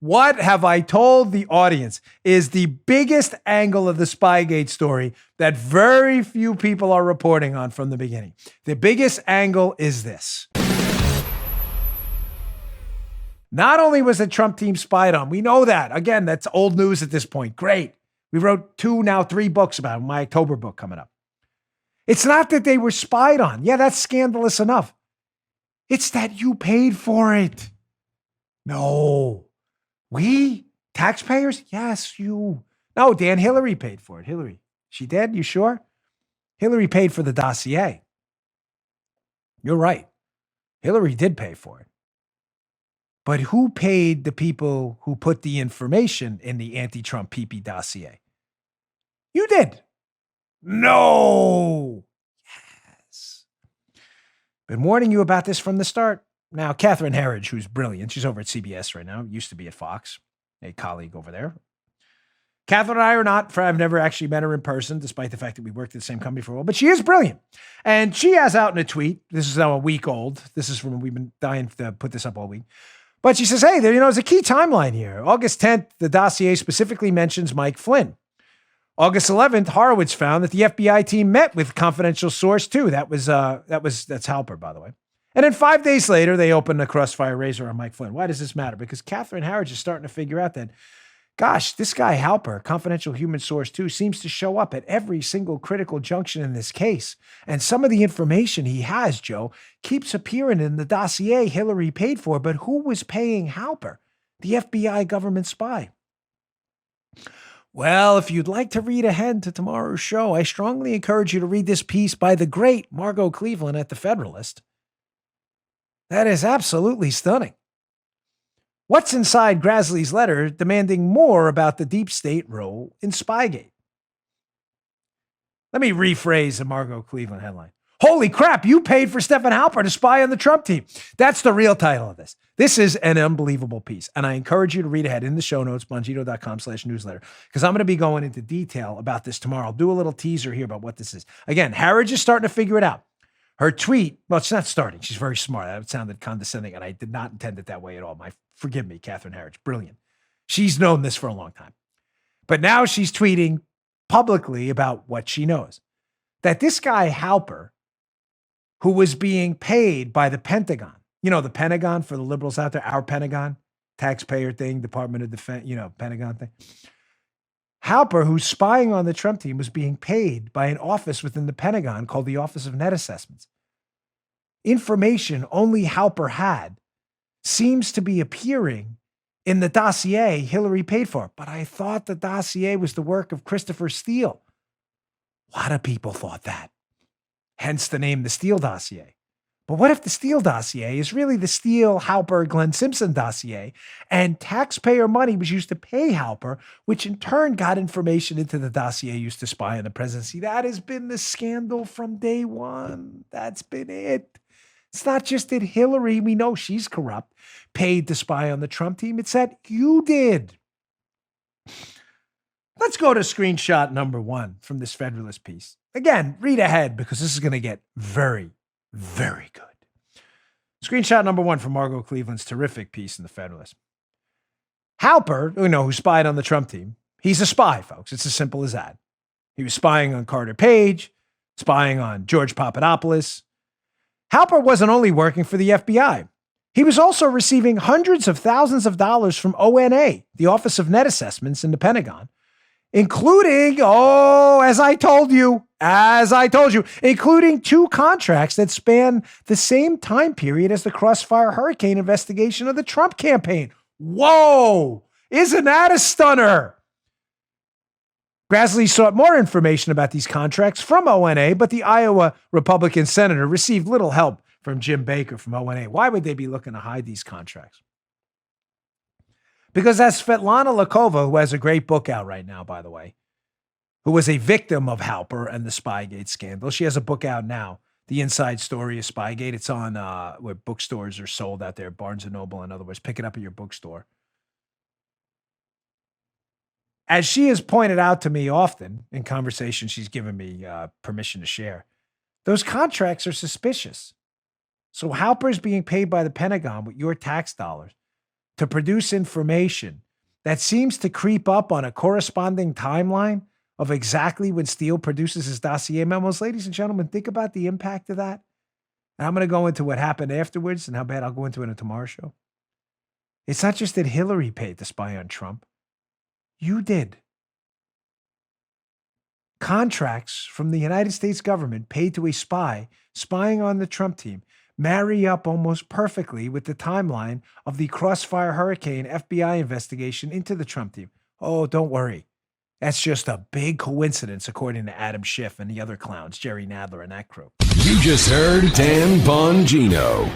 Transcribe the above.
What have I told the audience is the biggest angle of the Spygate story that very few people are reporting on from the beginning. The biggest angle is this. Not only was the Trump team spied on, we know that. Again, that's old news at this point. Great. We wrote 2, now 3 books about it, my October book coming up. It's not that they were spied on. Yeah, that's scandalous enough. It's that you paid for it. No. We? Taxpayers? Yes, you. No, Dan, Hillary paid for it. Hillary. She did? You sure? Hillary paid for the dossier. You're right. Hillary did pay for it. But who paid the people who put the information in the anti-Trump PP dossier? You did. No. Yes. Been warning you about this from the start. Now, Catherine Herridge, who's brilliant, she's over at CBS right now, used to be at Fox, a colleague over there. Catherine and I are not, I've never actually met her in person, despite the fact that we worked at the same company for a while, but she is brilliant. And she has out in a tweet, this is now a week old, this is from, we've been dying to put this up all week, but she says, hey, there's a key timeline here. August 10th, the dossier specifically mentions Mike Flynn. August 11th, Horowitz found that the FBI team met with confidential source too. That's Halper, by the way. And then 5 days later, they opened a crossfire razor on Mike Flynn. Why does this matter? Because Catherine Herridge is starting to figure out that, gosh, this guy Halper, confidential human source too, seems to show up at every single critical junction in this case. And some of the information he has, Joe, keeps appearing in the dossier Hillary paid for. But who was paying Halper? The FBI government spy. Well, if you'd like to read ahead to tomorrow's show, I strongly encourage you to read this piece by the great Margot Cleveland at The Federalist. That is absolutely stunning. What's inside Grassley's letter demanding more about the deep state role in Spygate? Let me rephrase the Margot Cleveland headline. Holy crap, you paid for Stephen Halper to spy on the Trump team. That's the real title of this. This is an unbelievable piece. And I encourage you to read ahead in the show notes, bongino.com/newsletter, because I'm going to be going into detail about this tomorrow. I'll do a little teaser here about what this is. Again, Harridge is starting to figure it out. Her tweet, well, it's not starting. She's very smart. That sounded condescending, and I did not intend it that way at all. Forgive me, Catherine Herridge. Brilliant. She's known this for a long time. But now she's tweeting publicly about what she knows. That this guy, Halper, who was being paid by the Pentagon, the Pentagon for the liberals out there, our Pentagon, taxpayer thing, Department of Defense, Pentagon thing. Halper, who's spying on the Trump team, was being paid by an office within the Pentagon called the Office of Net Assessments. Information only Halper had seems to be appearing in the dossier Hillary paid for. But I thought the dossier was the work of Christopher Steele. A lot of people thought that. Hence the name the Steele dossier. But what if the Steele dossier is really the Steele, Halper, Glenn Simpson dossier, and taxpayer money was used to pay Halper, which in turn got information into the dossier used to spy on the presidency? That has been the scandal from day one. That's been it. It's not just that Hillary, we know she's corrupt, paid to spy on the Trump team. It's that you did. Let's go to screenshot number 1 from this Federalist piece. Again, read ahead because this is going to get very, very good. Screenshot number 1 from Margot Cleveland's terrific piece in The Federalist. Halper, who spied on the Trump team, he's a spy, folks. It's as simple as that. He was spying on Carter Page, spying on George Papadopoulos. Halper wasn't only working for the FBI. He was also receiving hundreds of thousands of dollars from ONA, the Office of Net Assessments in the Pentagon, including, as I told you, including 2 contracts that span the same time period as the Crossfire Hurricane investigation of the Trump campaign. Whoa! Isn't that a stunner? Grassley sought more information about these contracts from ONA, but the Iowa Republican senator received little help from Jim Baker from ONA. Why would they be looking to hide these contracts? Because as Svetlana Lakova, who has a great book out right now, by the way, who was a victim of Halper and the Spygate scandal, she has a book out now, The Inside Story of Spygate. It's on where bookstores are sold out there, Barnes & Noble, in other words. Pick it up at your bookstore. As she has pointed out to me often in conversations she's given me permission to share, those contracts are suspicious. So Halper is being paid by the Pentagon with your tax dollars to produce information that seems to creep up on a corresponding timeline of exactly when Steele produces his dossier memos. Ladies and gentlemen, think about the impact of that. And I'm going to go into what happened afterwards and how bad I'll go into it in a tomorrow show. It's not just that Hillary paid to spy on Trump. You did. Contracts from the United States government paid to a spy spying on the Trump team marry up almost perfectly with the timeline of the Crossfire Hurricane FBI investigation into the Trump team. Oh, don't worry. That's just a big coincidence, according to Adam Schiff and the other clowns, Jerry Nadler and that crew. You just heard Dan Bongino.